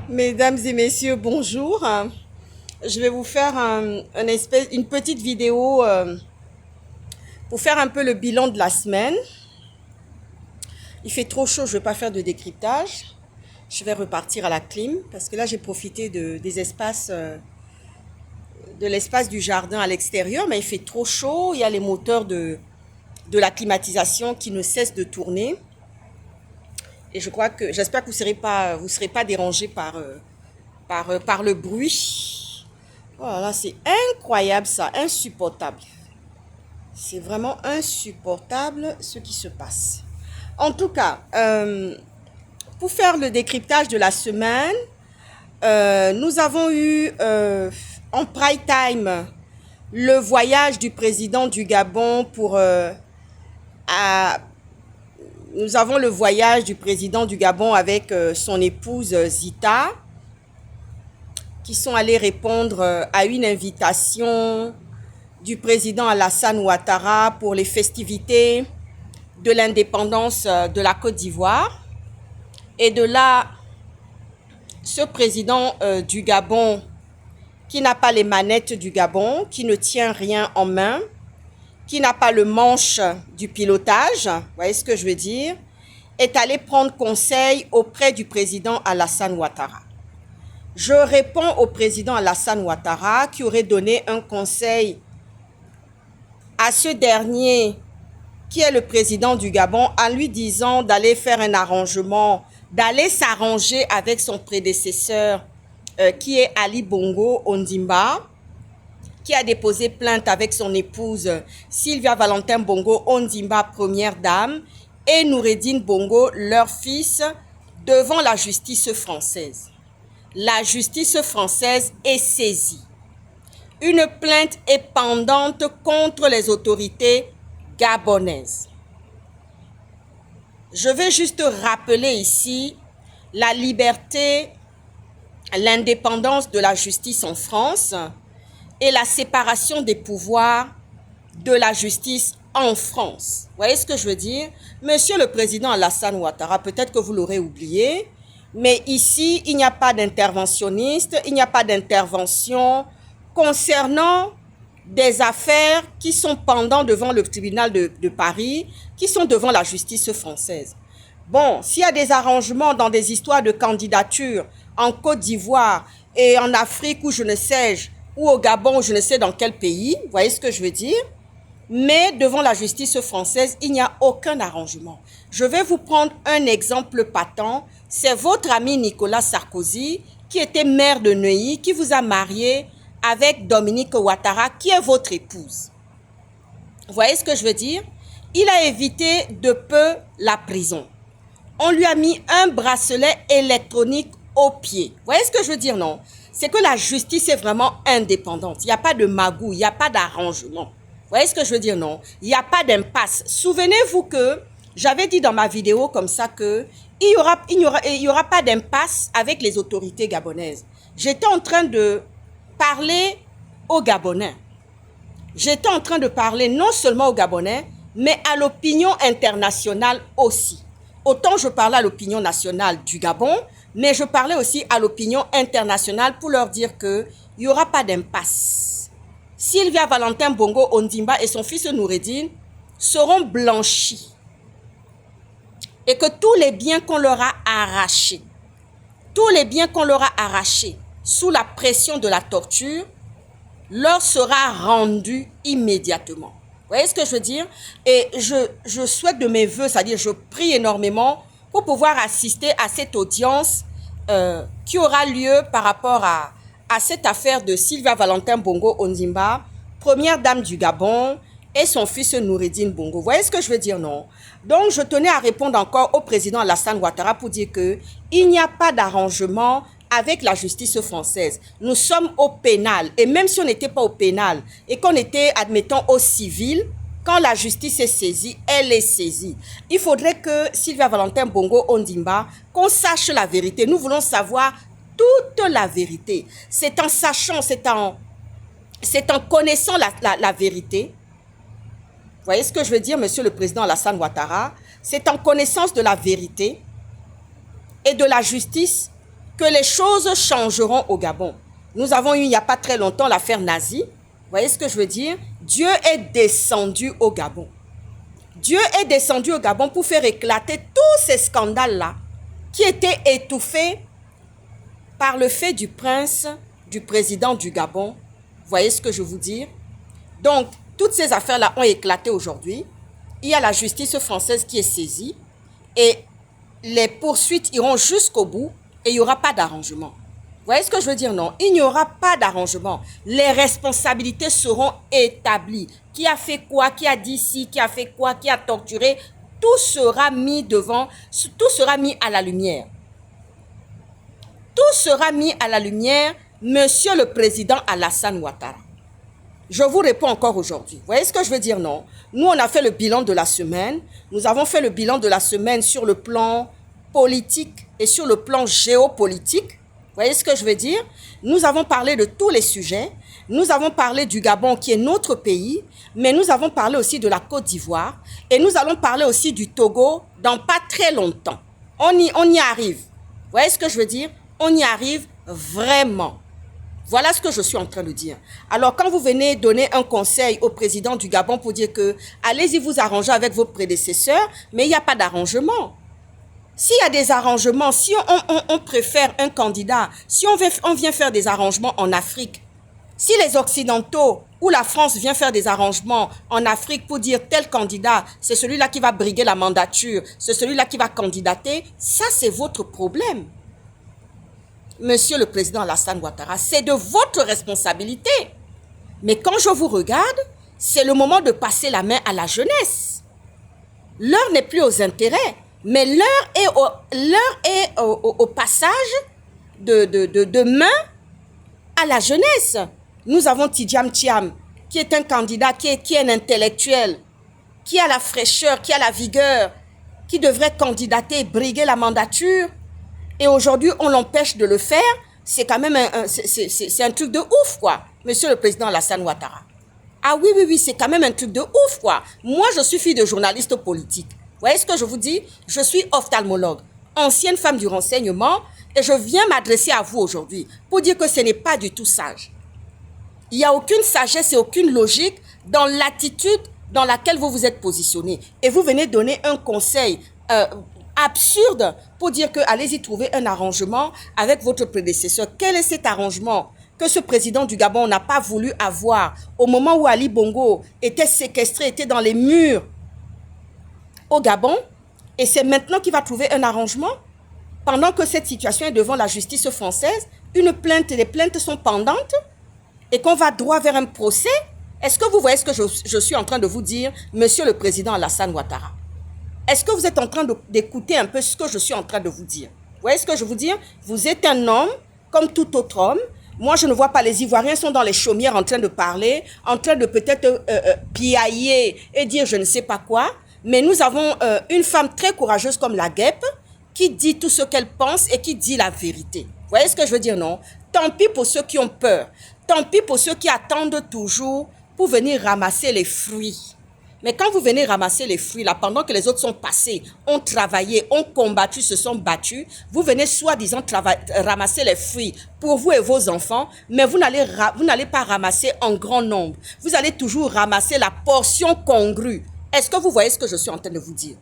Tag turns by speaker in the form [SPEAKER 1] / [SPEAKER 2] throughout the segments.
[SPEAKER 1] Mesdames et messieurs, bonjour. Je vais vous faire une petite vidéo pour faire un peu le bilan de la semaine. Il fait trop chaud, je ne vais pas faire de décryptage. Je vais repartir à la clim parce que là, j'ai profité des espaces, de l'espace du jardin à l'extérieur, mais il fait trop chaud. Il y a les moteurs de la climatisation qui ne cessent de tourner. Et j'espère que vous serez pas dérangés par le bruit. Voilà, c'est incroyable ça, insupportable. C'est vraiment insupportable ce qui se passe. En tout cas, pour faire le décryptage de la semaine, nous avons eu en prime time le voyage du président du Gabon nous avons le voyage du président du Gabon avec son épouse Zita, qui sont allés répondre à une invitation du président Alassane Ouattara pour les festivités de l'indépendance de la Côte d'Ivoire. Et de là, ce président du Gabon, qui n'a pas les manettes du Gabon, qui ne tient rien en main, qui n'a pas le manche du pilotage, vous voyez ce que je veux dire, est allé prendre conseil auprès du président Alassane Ouattara. Je réponds au président Alassane Ouattara qui aurait donné un conseil à ce dernier qui est le président du Gabon en lui disant d'aller faire un arrangement, d'aller s'arranger avec son prédécesseur qui est Ali Bongo Ondimba, qui a déposé plainte avec son épouse Sylvia Valentin Bongo Ondimba, première dame, et Noureddine Bongo, leur fils, devant la justice française. La justice française est saisie. Une plainte est pendante contre les autorités gabonaises. Je vais juste rappeler ici la liberté, l'indépendance de la justice en France et la séparation des pouvoirs de la justice en France. Vous voyez ce que je veux dire? Monsieur le président Alassane Ouattara, peut-être que vous l'aurez oublié, mais ici, il n'y a pas d'interventionniste, il n'y a pas d'intervention concernant des affaires qui sont pendantes devant le tribunal de Paris, qui sont devant la justice française. Bon, s'il y a des arrangements dans des histoires de candidature en Côte d'Ivoire et en Afrique ou je ne sais, ou au Gabon ou je ne sais dans quel pays, vous voyez ce que je veux dire? Mais devant la justice française, il n'y a aucun arrangement. Je vais vous prendre un exemple patent. C'est votre ami Nicolas Sarkozy, qui était maire de Neuilly, qui vous a marié avec Dominique Ouattara, qui est votre épouse. Vous voyez ce que je veux dire? Il a évité de peu la prison. On lui a mis un bracelet électronique au pied. Vous voyez ce que je veux dire, non? C'est que la justice est vraiment indépendante. Il n'y a pas de magouille, il n'y a pas d'arrangement. Vous voyez ce que je veux dire, non? Il n'y a pas d'impasse. Souvenez-vous que j'avais dit dans ma vidéo comme ça que il y aura pas d'impasse avec les autorités gabonaises. J'étais en train de parler aux Gabonais. J'étais en train de parler non seulement aux Gabonais, mais à l'opinion internationale aussi. Autant je parlais à l'opinion nationale du Gabon, mais je parlais aussi à l'opinion internationale pour leur dire qu'il n'y aura pas d'impasse. Sylvia Valentin Bongo Ondimba et son fils Noureddine seront blanchis. Et que tous les biens qu'on leur a arrachés, sous la pression de la torture, leur sera rendu immédiatement. Vous voyez ce que je veux dire? Et je souhaite de mes voeux, c'est-à-dire je prie énormément pour pouvoir assister à cette audience qui aura lieu par rapport à cette affaire de Sylvia Valentin Bongo Ondimba, première dame du Gabon, et son fils Noureddine Bongo. Vous voyez ce que je veux dire, non? Donc, je tenais à répondre encore au président Alassane Ouattara pour dire qu'il n'y a pas d'arrangement avec la justice française. Nous sommes au pénal. Et même si on n'était pas au pénal et qu'on était, admettons, au civil, quand la justice est saisie, elle est saisie. Il faudrait que Sylvia Valentin Bongo Ondimba, qu'on sache la vérité. Nous voulons savoir toute la vérité. C'est en sachant, c'est en connaissant la vérité. Vous voyez ce que je veux dire, monsieur le président Alassane Ouattara? C'est en connaissance de la vérité et de la justice que les choses changeront au Gabon. Nous avons eu il n'y a pas très longtemps l'affaire nazie. Vous voyez ce que je veux dire? Dieu est descendu au Gabon. Dieu est descendu au Gabon pour faire éclater tous ces scandales-là qui étaient étouffés par le fait du prince, du président du Gabon. Vous voyez ce que je veux dire? Donc, toutes ces affaires-là ont éclaté aujourd'hui. Il y a la justice française qui est saisie et les poursuites iront jusqu'au bout et il n'y aura pas d'arrangement. Vous voyez ce que je veux dire? Non, il n'y aura pas d'arrangement. Les responsabilités seront établies. Qui a fait quoi? Qui a dit ci? Qui a fait quoi? Qui a torturé? Tout sera mis devant, tout sera mis à la lumière. Tout sera mis à la lumière, Monsieur le Président Alassane Ouattara. Je vous réponds encore aujourd'hui. Vous voyez ce que je veux dire? Non. Nous, on a fait le bilan de la semaine. Nous avons fait le bilan de la semaine sur le plan politique et sur le plan géopolitique. Vous voyez ce que je veux dire? Nous avons parlé de tous les sujets. Nous avons parlé du Gabon qui est notre pays, mais nous avons parlé aussi de la Côte d'Ivoire et nous allons parler aussi du Togo dans pas très longtemps. On y arrive. Vous voyez ce que je veux dire? On y arrive vraiment. Voilà ce que je suis en train de dire. Alors, quand vous venez donner un conseil au président du Gabon pour dire que allez-y vous arranger avec vos prédécesseurs, mais il n'y a pas d'arrangement. S'il y a des arrangements, si on préfère un candidat, si on vient faire des arrangements en Afrique, si les Occidentaux ou la France vient faire des arrangements en Afrique pour dire tel candidat, c'est celui-là qui va briguer la mandature, c'est celui-là qui va candidater, ça c'est votre problème. Monsieur le Président Alassane Ouattara, c'est de votre responsabilité. Mais quand je vous regarde, c'est le moment de passer la main à la jeunesse. L'heure n'est plus aux intérêts, mais l'heure est au passage de main à la jeunesse. Nous avons Tidjam Thiam, qui est un candidat, qui est un intellectuel, qui a la fraîcheur, qui a la vigueur, qui devrait candidater et briguer la mandature. Et aujourd'hui, on l'empêche de le faire. C'est quand même c'est un truc de ouf, quoi, Monsieur le Président Alassane Ouattara. Ah oui, c'est quand même un truc de ouf, quoi. Moi, je suis fille de journaliste politique. Vous voyez ce que je vous dis? Je suis ophtalmologue, ancienne femme du renseignement, et je viens m'adresser à vous aujourd'hui pour dire que ce n'est pas du tout sage. Il n'y a aucune sagesse et aucune logique dans l'attitude dans laquelle vous vous êtes positionné. Et vous venez donner un conseil absurde pour dire que allez-y trouver un arrangement avec votre prédécesseur. Quel est cet arrangement que ce président du Gabon n'a pas voulu avoir au moment où Ali Bongo était séquestré, était dans les murs au Gabon, et c'est maintenant qu'il va trouver un arrangement pendant que cette situation est devant la justice française, une plainte, les plaintes sont pendantes et qu'on va droit vers un procès. Est-ce que vous voyez ce que je suis en train de vous dire, Monsieur le Président Alassane Ouattara? Est-ce que vous êtes en train d'écouter un peu ce que je suis en train de vous dire? Vous voyez ce que je veux dire? Vous êtes un homme comme tout autre homme. Moi, je ne vois pas, les Ivoiriens sont dans les chaumières en train de parler, en train de peut-être piailler et dire je ne sais pas quoi. Mais nous avons une femme très courageuse comme la guêpe qui dit tout ce qu'elle pense et qui dit la vérité. Vous voyez ce que je veux dire, non? Tant pis pour ceux qui ont peur. Tant pis pour ceux qui attendent toujours pour venir ramasser les fruits. Mais quand vous venez ramasser les fruits, là, pendant que les autres sont passés, ont travaillé, ont combattu, se sont battus, vous venez soi-disant ramasser les fruits pour vous et vos enfants, mais vous n'allez pas ramasser en grand nombre. Vous allez toujours ramasser la portion congrue. Est-ce que vous voyez ce que je suis en train de vous dire?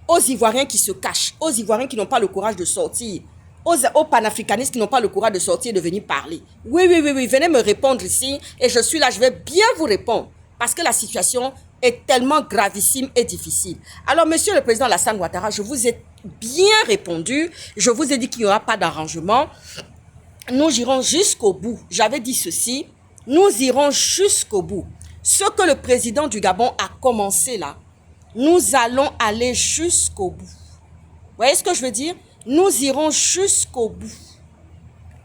[SPEAKER 1] Aux Ivoiriens qui se cachent, aux Ivoiriens qui n'ont pas le courage de sortir, aux panafricanistes qui n'ont pas le courage de sortir et de venir parler. Oui, venez me répondre ici et je suis là, je vais bien vous répondre parce que la situation est tellement gravissime et difficile. Alors, Monsieur le Président Alassane Ouattara, je vous ai bien répondu, je vous ai dit qu'il n'y aura pas d'arrangement. Nous irons jusqu'au bout. J'avais dit ceci, nous irons jusqu'au bout. Ce que le président du Gabon a commencé là, nous allons aller jusqu'au bout. Vous voyez ce que je veux dire? Nous irons jusqu'au bout.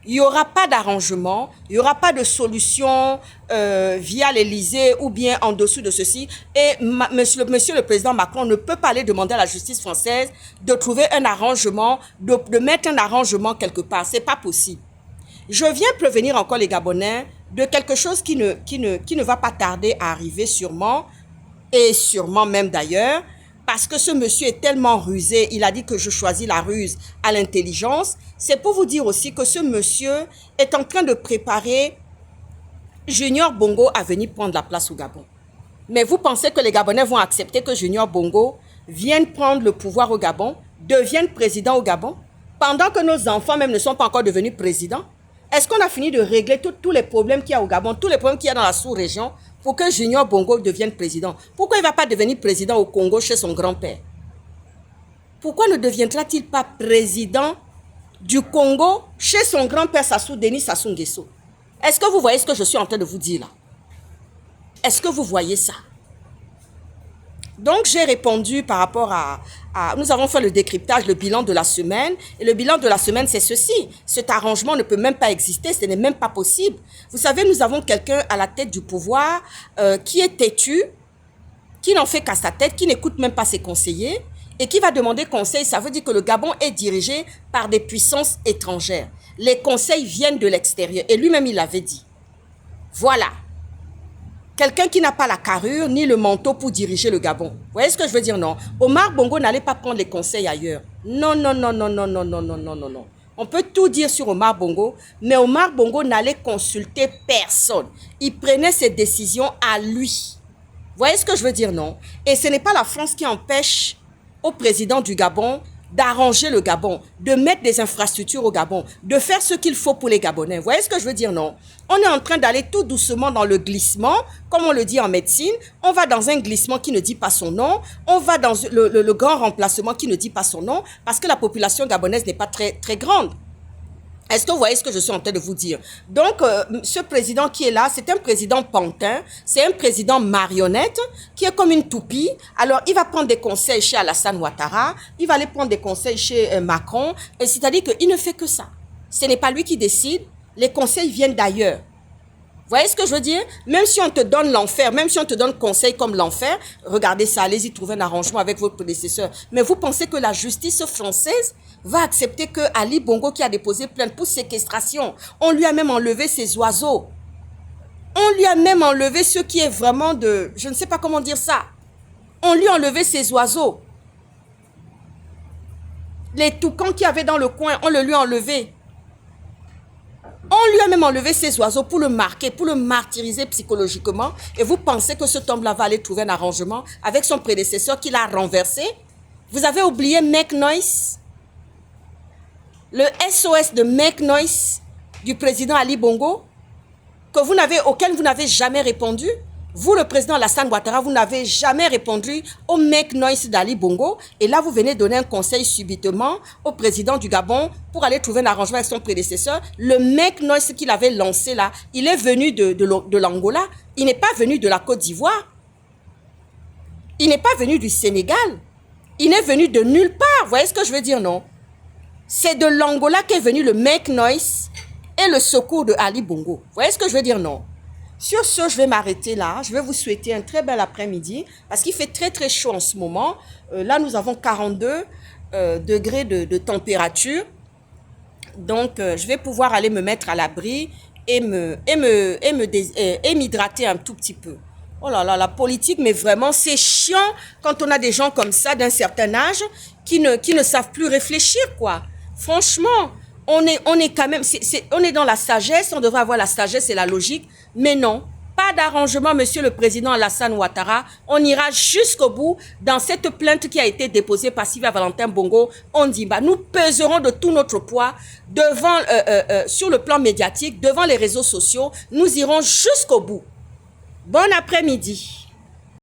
[SPEAKER 1] Il n'y aura pas d'arrangement, il n'y aura pas de solution via l'Élysée ou bien en dessous de ceci. Et monsieur le Président Macron ne peut pas aller demander à la justice française de trouver un arrangement, de mettre un arrangement quelque part. Ce n'est pas possible. Je viens prévenir encore les Gabonais de quelque chose qui ne va pas tarder à arriver sûrement, et sûrement même d'ailleurs. parce que ce monsieur est tellement rusé, il a dit que je choisis la ruse à l'intelligence, c'est pour vous dire aussi que ce monsieur est en train de préparer Junior Bongo à venir prendre la place au Gabon. Mais vous pensez que les Gabonais vont accepter que Junior Bongo vienne prendre le pouvoir au Gabon, devienne président au Gabon, pendant que nos enfants même ne sont pas encore devenus présidents? Est-ce qu'on a fini de régler tous les problèmes qu'il y a au Gabon, tous les problèmes qu'il y a dans la sous-région pour que Junior Bongo devienne président? Pourquoi il ne va pas devenir président au Congo chez son grand-père? Pourquoi ne deviendra-t-il pas président du Congo chez son grand-père Denis Sassou Nguesso? Est-ce que vous voyez ce que je suis en train de vous dire là? Est-ce que vous voyez ça? Donc, j'ai répondu par rapport à... Nous avons fait le décryptage, le bilan de la semaine. Et le bilan de la semaine, c'est ceci. Cet arrangement ne peut même pas exister. Ce n'est même pas possible. Vous savez, nous avons quelqu'un à la tête du pouvoir qui est têtu, qui n'en fait qu'à sa tête, qui n'écoute même pas ses conseillers et qui va demander conseil. Ça veut dire que le Gabon est dirigé par des puissances étrangères. Les conseils viennent de l'extérieur. Et lui-même, il l'avait dit. Voilà. Quelqu'un qui n'a pas la carrure ni le manteau pour diriger le Gabon. Vous voyez ce que je veux dire, non? Omar Bongo n'allait pas prendre les conseils ailleurs. Non, non, non, non, non, non, non, non, non, non, non. On peut tout dire sur Omar Bongo, mais Omar Bongo n'allait consulter personne. Il prenait ses décisions à lui. Vous voyez ce que je veux dire, non? Et ce n'est pas la France qui empêche au président du Gabon d'arranger le Gabon, de mettre des infrastructures au Gabon, de faire ce qu'il faut pour les Gabonais. Vous voyez ce que je veux dire, non? On est en train d'aller tout doucement dans le glissement, comme on le dit en médecine. On va dans un glissement qui ne dit pas son nom. On va dans le grand remplacement qui ne dit pas son nom, parce que la population gabonaise n'est pas très grande. Est-ce que vous voyez ce que je suis en train de vous dire? Donc, ce président qui est là, c'est un président pantin, c'est un président marionnette qui est comme une toupie. Alors, il va prendre des conseils chez Alassane Ouattara, il va aller prendre des conseils chez Macron, c'est-à-dire qu'il ne fait que ça. Ce n'est pas lui qui décide, les conseils viennent d'ailleurs. Vous voyez ce que je veux dire? Même si on te donne l'enfer, même si on te donne conseil comme l'enfer, regardez ça, allez-y trouver un arrangement avec votre prédécesseur. Mais vous pensez que la justice française va accepter que Ali Bongo, qui a déposé plainte pour séquestration, on lui a même enlevé ses oiseaux. On lui a même enlevé ce qui est vraiment de... Je ne sais pas comment dire ça. On lui a enlevé ses oiseaux. Les toucans qu'il y avait dans le coin, on le lui a enlevé. On lui a même enlevé ses oiseaux pour le marquer, pour le martyriser psychologiquement. Et vous pensez que cet homme-là va aller trouver un arrangement avec son prédécesseur qui l'a renversé? Vous avez oublié Make Noise? Le SOS de Make Noise du président Ali Bongo, auquel vous n'avez jamais répondu. Vous, le président Alassane Ouattara, vous n'avez jamais répondu au Make Noise d'Ali Bongo. Et là, vous venez donner un conseil subitement au président du Gabon pour aller trouver un arrangement avec son prédécesseur. Le Make Noise qu'il avait lancé là, il est venu de l'Angola. Il n'est pas venu de la Côte d'Ivoire. Il n'est pas venu du Sénégal. Il n'est venu de nulle part. Vous voyez ce que je veux dire, non? C'est de l'Angola qu'est venu le Make Noise et le secours de Ali Bongo. Vous voyez ce que je veux dire, non? Sur ce, je vais m'arrêter là. Je vais vous souhaiter un très bel après-midi parce qu'il fait très chaud en ce moment. Là, nous avons 42 degrés de température. Donc, je vais pouvoir aller me mettre à l'abri et m'hydrater un tout petit peu. Oh là là, la politique, mais vraiment, c'est chiant quand on a des gens comme ça d'un certain âge qui ne savent plus réfléchir, quoi. Franchement, on est quand même, on est dans la sagesse, on devrait avoir la sagesse et la logique, mais non, pas d'arrangement, monsieur le président Alassane Ouattara. On ira jusqu'au bout dans cette plainte qui a été déposée par Sylvia Valentin Bongo. On dit, bah, nous peserons de tout notre poids devant, sur le plan médiatique, devant les réseaux sociaux. Nous irons jusqu'au bout. Bon après-midi.